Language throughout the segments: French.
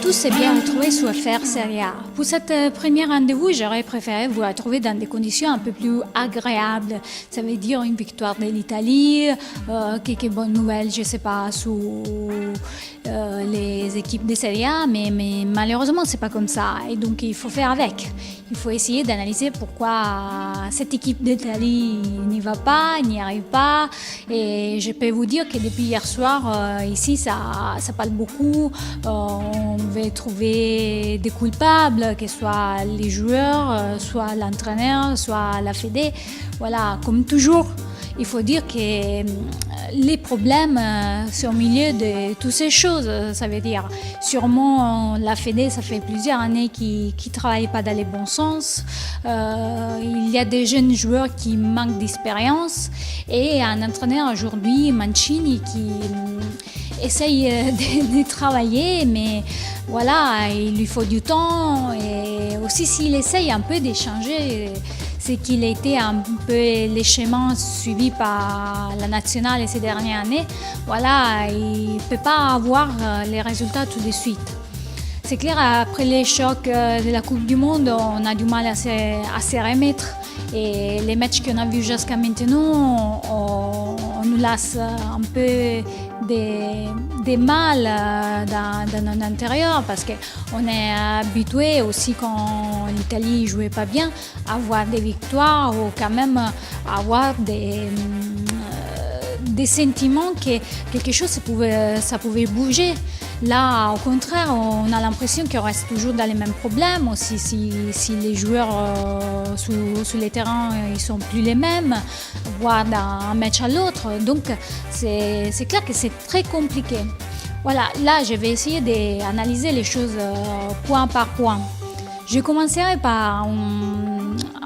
Tous s'est bien retrouvés sur FR Serie A. Pour cette première rendez-vous, j'aurais préféré vous retrouver dans des conditions un peu plus agréables. Ça veut dire une victoire de l'Italie, quelques bonnes nouvelles, je ne sais pas, sous les équipes de Serie A, mais malheureusement, c'est pas comme ça. Et donc, il faut faire avec. Il faut essayer d'analyser pourquoi cette équipe d'Italie n'y va pas, n'y arrive pas. Et je peux vous dire que depuis hier soir, ici, ça parle beaucoup. On veut trouver des coupables, que ce soit les joueurs, soit l'entraîneur, soit la Fédé. Voilà, comme toujours, il faut dire que les problèmes, c'est au milieu de toutes ces choses. Ça veut dire, sûrement, la Fédé, ça fait plusieurs années qu'ils ne travaillent pas dans les bons sens. Il y a des jeunes joueurs qui manquent d'expérience et un entraîneur aujourd'hui, Mancini, qui essaye de travailler, mais voilà, il lui faut du temps. Et aussi, s'il essaye un peu d'échanger, c'est qu'il a été un peu les schémas suivis par la nationale ces dernières années. Voilà, il ne peut pas avoir les résultats tout de suite. C'est clair, après les chocs de la Coupe du Monde, on a du mal à se remettre. Et les matchs qu'on a vus jusqu'à maintenant, on nous laisse un peu des mal dans notre intérieur parce qu'on est habitué aussi quand l'Italie ne jouait pas bien à avoir des victoires ou quand même à avoir des sentiments que quelque chose ça pouvait bouger. Là, au contraire, on a l'impression qu'on reste toujours dans les mêmes problèmes. Aussi, si les joueurs sur les terrains, ils sont plus les mêmes, voire d'un match à l'autre. Donc, c'est clair que c'est très compliqué. Voilà, là, je vais essayer d'analyser les choses point par point. Je commencerai par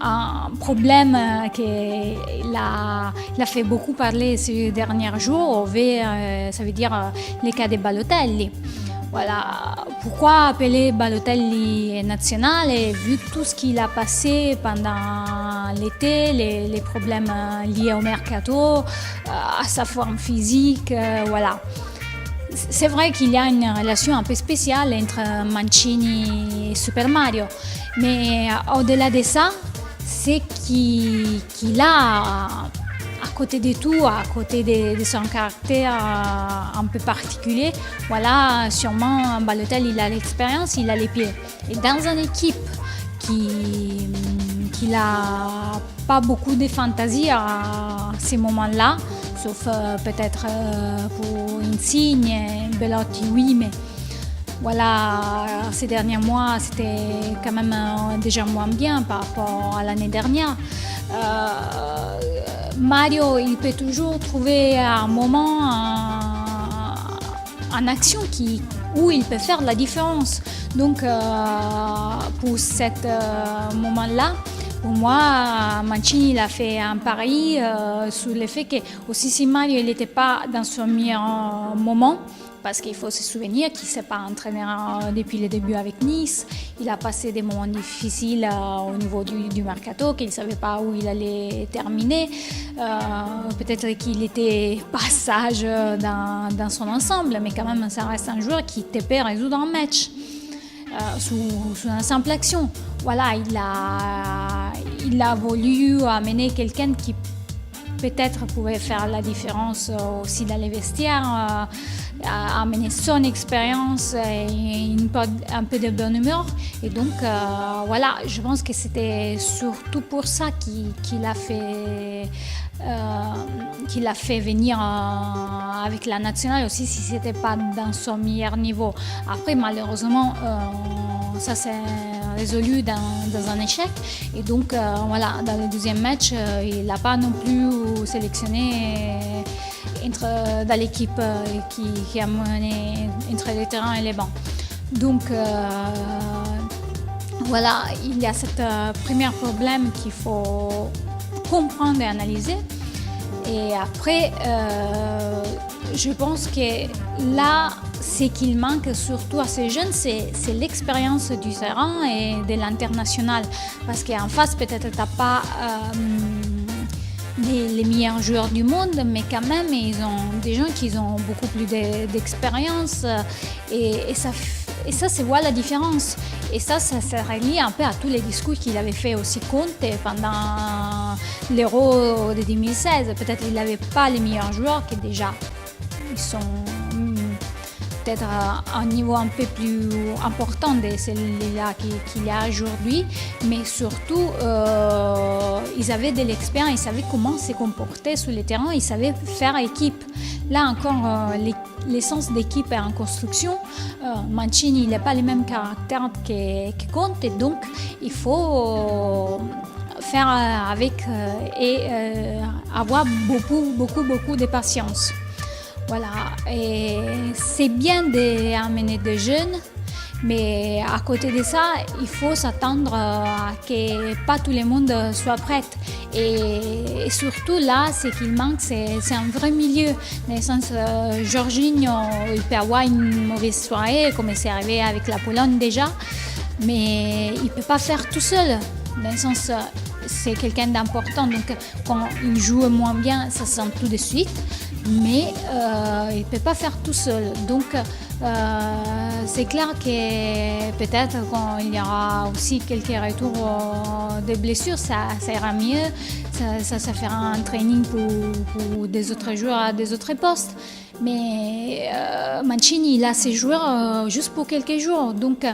un problème qu'il a fait beaucoup parler ces derniers jours, ça veut dire le cas de Balotelli. Voilà, pourquoi appeler Balotelli national et vu tout ce qu'il a passé pendant l'été, les problèmes liés au mercato, à sa forme physique, voilà. C'est vrai qu'il y a une relation un peu spéciale entre Mancini et Super Mario, mais au-delà de ça, c'est qu'il a, à côté de tout, à côté de son caractère un peu particulier, voilà, sûrement Balotelli, il a l'expérience, il a les pieds. Et dans une équipe qui n'a pas beaucoup de fantaisie à ces moments-là, sauf peut-être pour Insigne, Belotti, oui, mais voilà, ces derniers mois, c'était quand même déjà moins bien par rapport à l'année dernière. Mario, il peut toujours trouver un moment en action où il peut faire la différence. Donc, pour ce moment-là, pour moi, Mancini il a fait un pari sur le fait que aussi si Mario n'était pas dans son meilleur moment, parce qu'il faut se souvenir qu'il ne s'est pas entraîné depuis le début avec Nice, il a passé des moments difficiles au niveau du mercato, qu'il ne savait pas où il allait terminer, peut-être qu'il était pas sage dans son ensemble, mais quand même ça reste un joueur qui te peut résoudre un match. Sous une simple action. Voilà, il a voulu amener quelqu'un qui peut-être pouvait faire la différence aussi dans les vestiaires, amener son expérience et un peu de bonne humeur. Et donc, voilà, je pense que c'était surtout pour ça qu'il a fait venir avec la nationale aussi si ce n'était pas dans son meilleur niveau. Après, malheureusement, ça s'est résolu dans un échec. Et donc, voilà, dans le deuxième match, il n'a pas non plus sélectionné dans l'équipe qui a mené entre les terrains et les bancs. Donc, voilà, il y a ce premier problème qu'il faut comprendre et analyser. Et après, je pense que là, ce qu'il manque surtout à ces jeunes, c'est l'expérience du terrain et de l'international. Parce qu'en face, peut-être tu n'as pas les meilleurs joueurs du monde, mais quand même, ils ont des gens qui ont beaucoup plus d'expérience et ça et ça, c'est voir la différence. Et ça se relie un peu à tous les discours qu'il avait fait aussi Conte pendant l'Euro de 2016. Peut-être qu'il n'avait pas les meilleurs joueurs, qui déjà, ils sont peut-être à un niveau un peu plus important de celui-là qu'il y a aujourd'hui, mais surtout, ils avaient de l'expérience, ils savaient comment se comporter sur le terrain, ils savaient faire équipe. Là encore, l'essence d'équipe est en construction. Mancini, il n'a pas le même caractère que Conte, et donc il faut faire avec et avoir beaucoup de patience. Voilà, et c'est bien d'amener des jeunes, mais à côté de ça, il faut s'attendre à que pas tout le monde soit prêt. Et surtout là, ce qu'il manque, c'est un vrai milieu. Dans le sens, Jorginho, il peut avoir une mauvaise soirée, comme c'est arrivé avec la Pologne déjà, mais il ne peut pas faire tout seul. Dans le sens, c'est quelqu'un d'important, donc quand il joue moins bien, ça se sent tout de suite. Mais il ne peut pas faire tout seul. Donc c'est clair que peut-être quand il y aura aussi quelques retours de blessures, ça ira mieux, ça fera un training pour des autres joueurs à des autres postes. Mais Mancini, il a ses joueurs juste pour quelques jours. Donc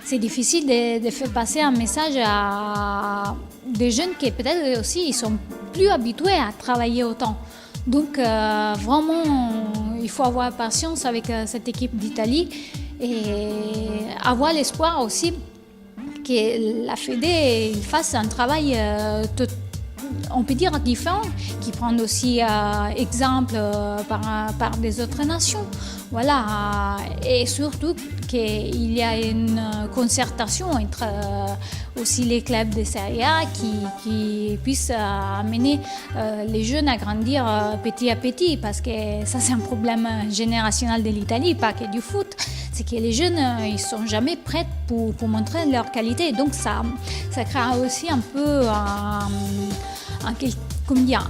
c'est difficile de faire passer un message à des jeunes qui peut-être aussi ils sont plus habitués à travailler autant. Donc vraiment, il faut avoir patience avec cette équipe d'Italie et avoir l'espoir aussi que la Fédé fasse un travail, on peut dire, différent, qui prend aussi exemple par des autres nations. Voilà, et surtout qu'il y a une concertation entre aussi les clubs de Serie A qui puissent amener les jeunes à grandir petit à petit, parce que ça c'est un problème générationnel de l'Italie, pas que du foot. C'est que les jeunes, ils sont jamais prêts pour montrer leur qualité. Donc ça crée aussi un peu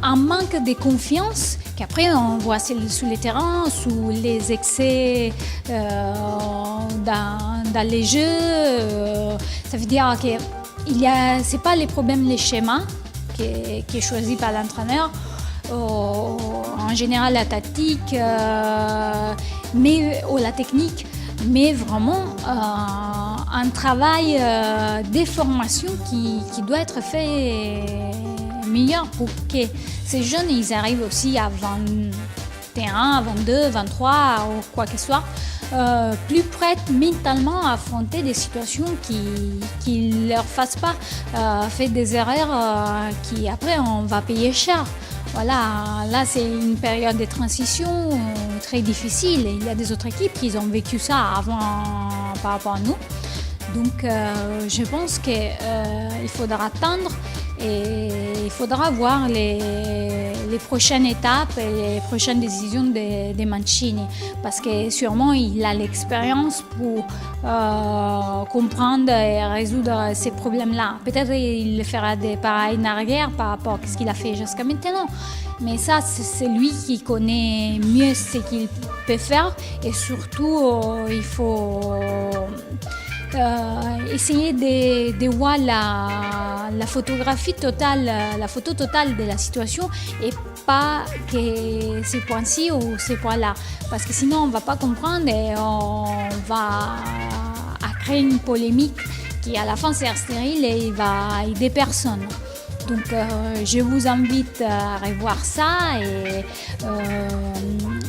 un manque de confiance qu'après on voit sur les terrains, sous les excès dans les jeux. Ça veut dire que c'est pas les problèmes, les schémas qui est choisi par l'entraîneur. En général la tactique, ou la technique, mais vraiment un travail de formation qui doit être fait meilleur pour que ces jeunes ils arrivent aussi à 21, 22, 23 ou quoi que ce soit, plus prêts mentalement à affronter des situations qui ne leur fassent pas faire des erreurs qui après on va payer cher. Voilà, là c'est une période de transition très difficile. Il y a des autres équipes qui ont vécu ça avant par rapport à nous. Donc je pense qu'il faudra attendre et il faudra voir les prochaines étapes et les prochaines décisions de Mancini, parce que sûrement il a l'expérience pour comprendre et résoudre ces problèmes-là. Peut-être il fera des pas en arrière par rapport à ce qu'il a fait jusqu'à maintenant, mais ça c'est lui qui connaît mieux ce qu'il peut faire, et surtout il faut essayer de voir la photographie totale, la photo totale de la situation, et pas que ces points-ci ou ces points-là, parce que sinon on ne va pas comprendre et on va créer une polémique qui à la fin c'est stérile et il va aider personne. Donc je vous invite à revoir ça et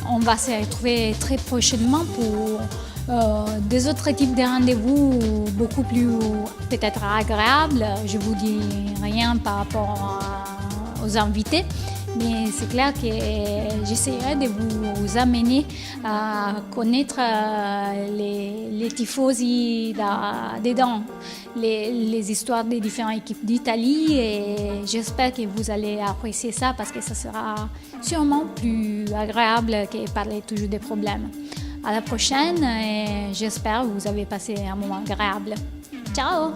on va se retrouver très prochainement pour des autres types de rendez-vous beaucoup plus peut-être agréables. Je vous dis rien par rapport aux invités, mais c'est clair que j'essaierai de vous amener à connaître les tifosi dedans, les histoires des différentes équipes d'Italie, et j'espère que vous allez apprécier ça, parce que ça sera sûrement plus agréable que parler toujours des problèmes. À la prochaine, et j'espère que vous avez passé un moment agréable. Ciao!